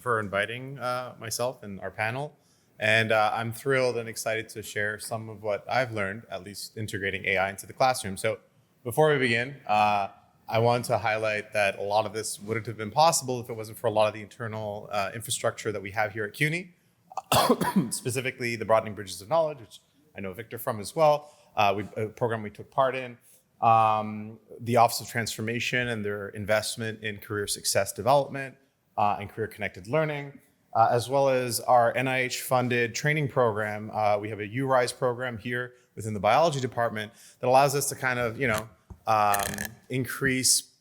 for inviting myself and our panel. And I'm thrilled and excited to share some of what I've learned, at least integrating AI into the classroom. So before we begin, I want to highlight that a lot of this wouldn't have been possible if it wasn't for a lot of the internal infrastructure that we have here at CUNY, specifically the Broadening Bridges of Knowledge, which I know Victor from as well, a program we took part in, the Office of Transformation and their investment in career success development and career connected learning, as well as our NIH-funded training program. We have a URISE program here within the biology department that allows us to kind of, increase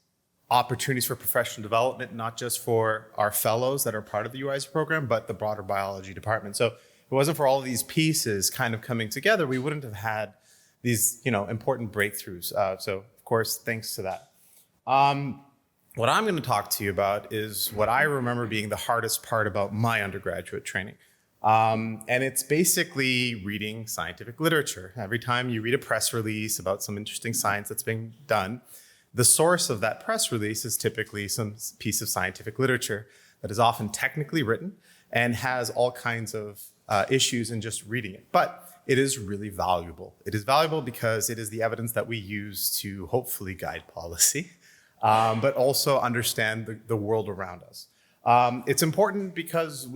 opportunities for professional development, not just for our fellows that are part of the URISE program, but the broader biology department. So if it wasn't for all of these pieces kind of coming together, we wouldn't have had these, important breakthroughs. So of course, thanks to that. What I'm going to talk to you about is what I remember being the hardest part about my undergraduate training. And it's basically reading scientific literature. Every time you read a press release about some interesting science that's being done, the source of that press release is typically some piece of scientific literature that is often technically written and has all kinds of issues in just reading it. But it is really valuable. It is valuable because it is the evidence that we use to hopefully guide policy, but also understand the world around us. It's important because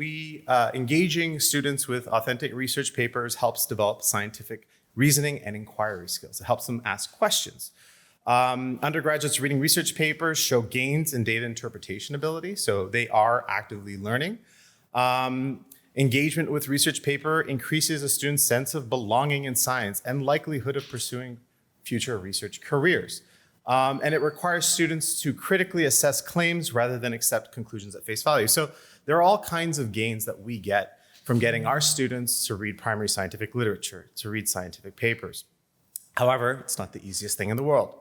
engaging students with authentic research papers helps develop scientific reasoning and inquiry skills. It helps them ask questions. Undergraduates reading research papers show gains in data interpretation ability, so they are actively learning. Engagement with research paper increases a student's sense of belonging in science and likelihood of pursuing future research careers. And it requires students to critically assess claims rather than accept conclusions at face value. So there are all kinds of gains that we get from getting our students to read primary scientific literature, to read scientific papers. However, it's not the easiest thing in the world.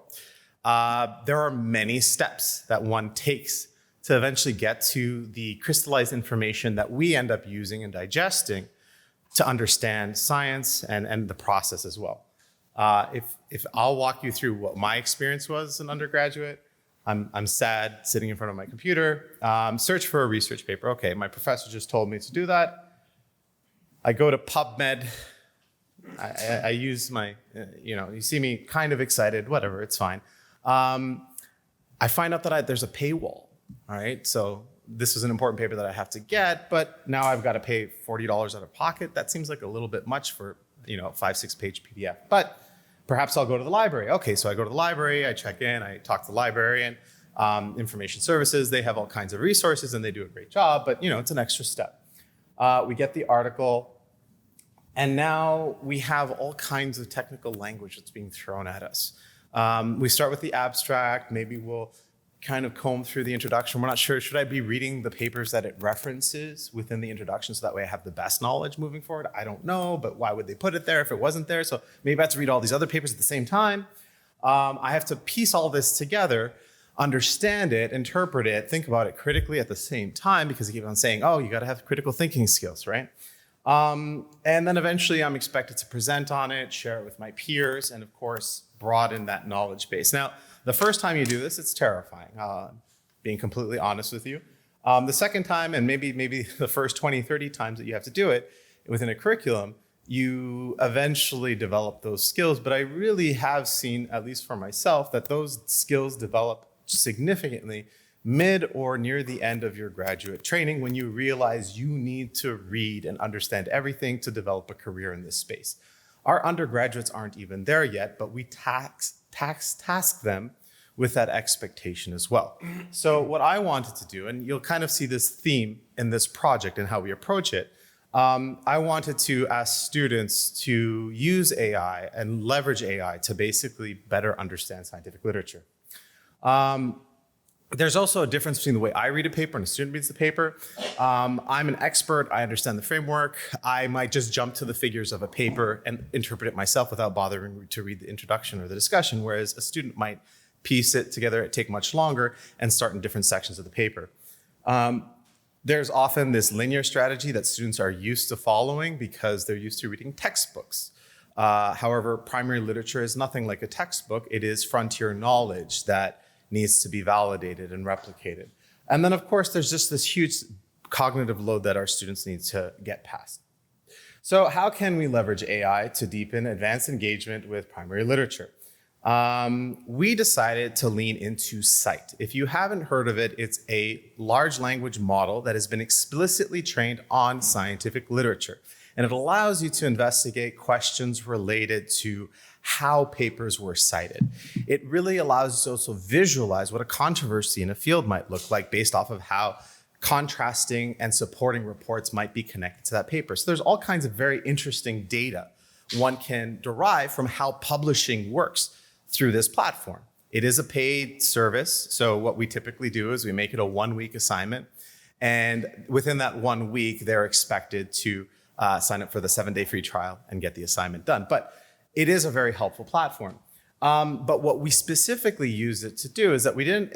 There are many steps that one takes to eventually get to the crystallized information that we end up using and digesting to understand science and the process as well. If I'll walk you through what my experience was as an undergraduate, I'm sad sitting in front of my computer, search for a research paper. Okay, my professor just told me to do that. I go to PubMed. I use my, you see me kind of excited, whatever, it's fine. I find out that there's a paywall, all right? So this is an important paper that I have to get, but now I've got to pay $40 out of pocket. That seems like a little bit much for, 5-6 page PDF, but perhaps I'll go to the library. Okay, so I go to the library, I check in, I talk to the librarian, information services, they have all kinds of resources and they do a great job, but it's an extra step. We get the article, and now we have all kinds of technical language that's being thrown at us. We start with the abstract, maybe we'll kind of comb through the introduction. We're not sure, should I be reading the papers that it references within the introduction so that way I have the best knowledge moving forward? I don't know, but why would they put it there if it wasn't there? So maybe I have to read all these other papers at the same time. I have to piece all this together, understand it, interpret it, think about it critically at the same time, because they keep on saying, oh, you got to have critical thinking skills, right? And then eventually I'm expected to present on it, share it with my peers, and of course, broaden that knowledge base. Now, the first time you do this, it's terrifying, being completely honest with you. The second time, and maybe the first 20, 30 times that you have to do it within a curriculum, you eventually develop those skills. But I really have seen, at least for myself, that those skills develop significantly mid or near the end of your graduate training when you realize you need to read and understand everything to develop a career in this space. Our undergraduates aren't even there yet, but we task them with that expectation as well. So what I wanted to do, and you'll kind of see this theme in this project and how we approach it, I wanted to ask students to use AI and leverage AI to basically better understand scientific literature. There's also a difference between the way I read a paper and a student reads the paper. I'm an expert, I understand the framework. I might just jump to the figures of a paper and interpret it myself without bothering to read the introduction or the discussion, whereas a student might piece it together, take much longer, and start in different sections of the paper. There's often this linear strategy that students are used to following because they're used to reading textbooks. However, primary literature is nothing like a textbook. It is frontier knowledge that needs to be validated and replicated. And then, of course, there's just this huge cognitive load that our students need to get past. So how can we leverage AI to deepen advanced engagement with primary literature? We decided to lean into CITE. If you haven't heard of it, it's a large language model that has been explicitly trained on scientific literature. And it allows you to investigate questions related to how papers were cited. It really allows you to also visualize what a controversy in a field might look like based off of how contrasting and supporting reports might be connected to that paper. So there's all kinds of very interesting data one can derive from how publishing works through this platform. It is a paid service. So what we typically do is we make it a 1-week assignment. And within that 1 week, they're expected to sign up for the 7-day free trial and get the assignment done. But it is a very helpful platform. But what we specifically use it to do is that we didn't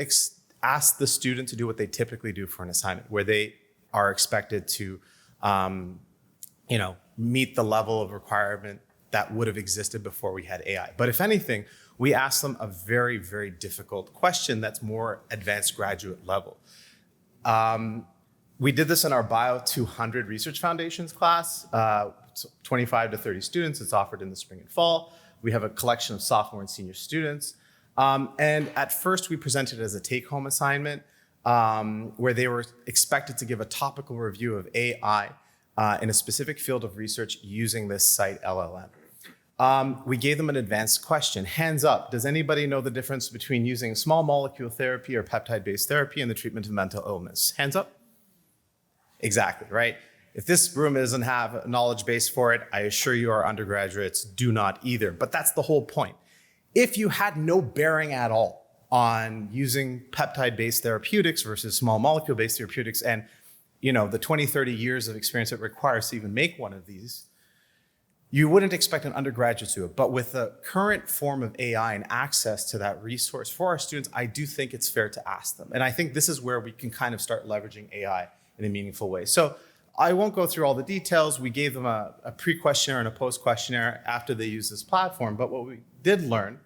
ask the student to do what they typically do for an assignment, where they are expected to meet the level of requirement that would have existed before we had AI. But if anything, we asked them a very, very difficult question that's more advanced graduate level. We did this in our Bio 200 Research Foundations class, 25 to 30 students. It's offered in the spring and fall. We have a collection of sophomore and senior students. And at first we presented it as a take-home assignment where they were expected to give a topical review of AI in a specific field of research using this CITE LLM. We gave them an advanced question. Hands up, does anybody know the difference between using small molecule therapy or peptide-based therapy in the treatment of mental illness? Hands up? Exactly, right? If this room doesn't have a knowledge base for it, I assure you our undergraduates do not either. But that's the whole point. If you had no bearing at all on using peptide-based therapeutics versus small molecule-based therapeutics and the 20, 30 years of experience it requires to even make one of these, you wouldn't expect an undergraduate to do it. But with the current form of AI and access to that resource for our students, I do think it's fair to ask them. And I think this is where we can kind of start leveraging AI in a meaningful way. So I won't go through all the details. We gave them a pre-questionnaire and a post-questionnaire after they used this platform. But what we did learn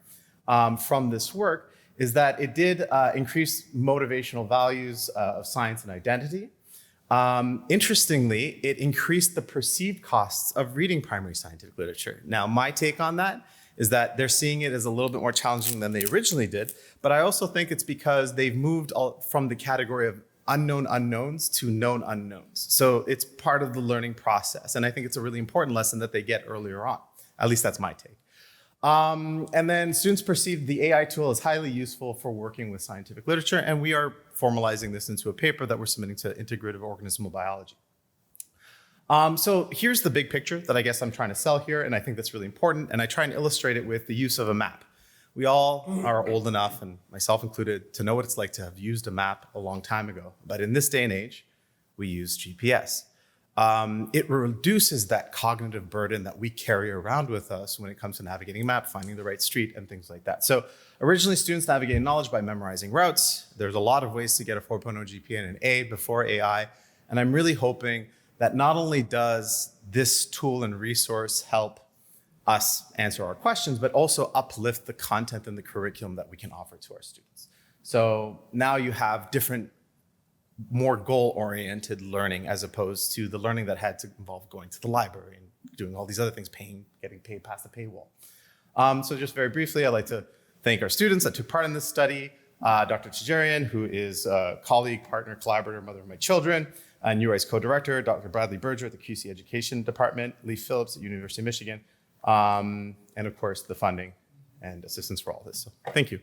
from this work is that it did increase motivational values of science and identity. Interestingly, it increased the perceived costs of reading primary scientific literature. Now, my take on that is that they're seeing it as a little bit more challenging than they originally did. But I also think it's because they've moved from the category of unknown unknowns to known unknowns. So it's part of the learning process. And I think it's a really important lesson that they get earlier on. At least that's my take. And then students perceive the AI tool as highly useful for working with scientific literature. And we are formalizing this into a paper that we're submitting to Integrative Organismal Biology. So here's the big picture that I guess I'm trying to sell here. And I think that's really important. And I try and illustrate it with the use of a map. We all are old enough, and myself included, to know what it's like to have used a map a long time ago. But in this day and age, we use GPS. It reduces that cognitive burden that we carry around with us when it comes to navigating a map, finding the right street, and things like that. So originally, students navigated knowledge by memorizing routes. There's a lot of ways to get a 4.0 GPA and an A before AI. And I'm really hoping that not only does this tool and resource help us answer our questions, but also uplift the content and the curriculum that we can offer to our students. So now you have different, more goal-oriented learning as opposed to the learning that had to involve going to the library and doing all these other things, getting paid past the paywall. So just very briefly, I'd like to thank our students that took part in this study, Dr. Chajarian, who is a colleague, partner, collaborator, mother of my children, and UI's co-director, Dr. Bradley Berger at the QC Education Department, Lee Phillips at University of Michigan, and of course, the funding and assistance for all this. So thank you.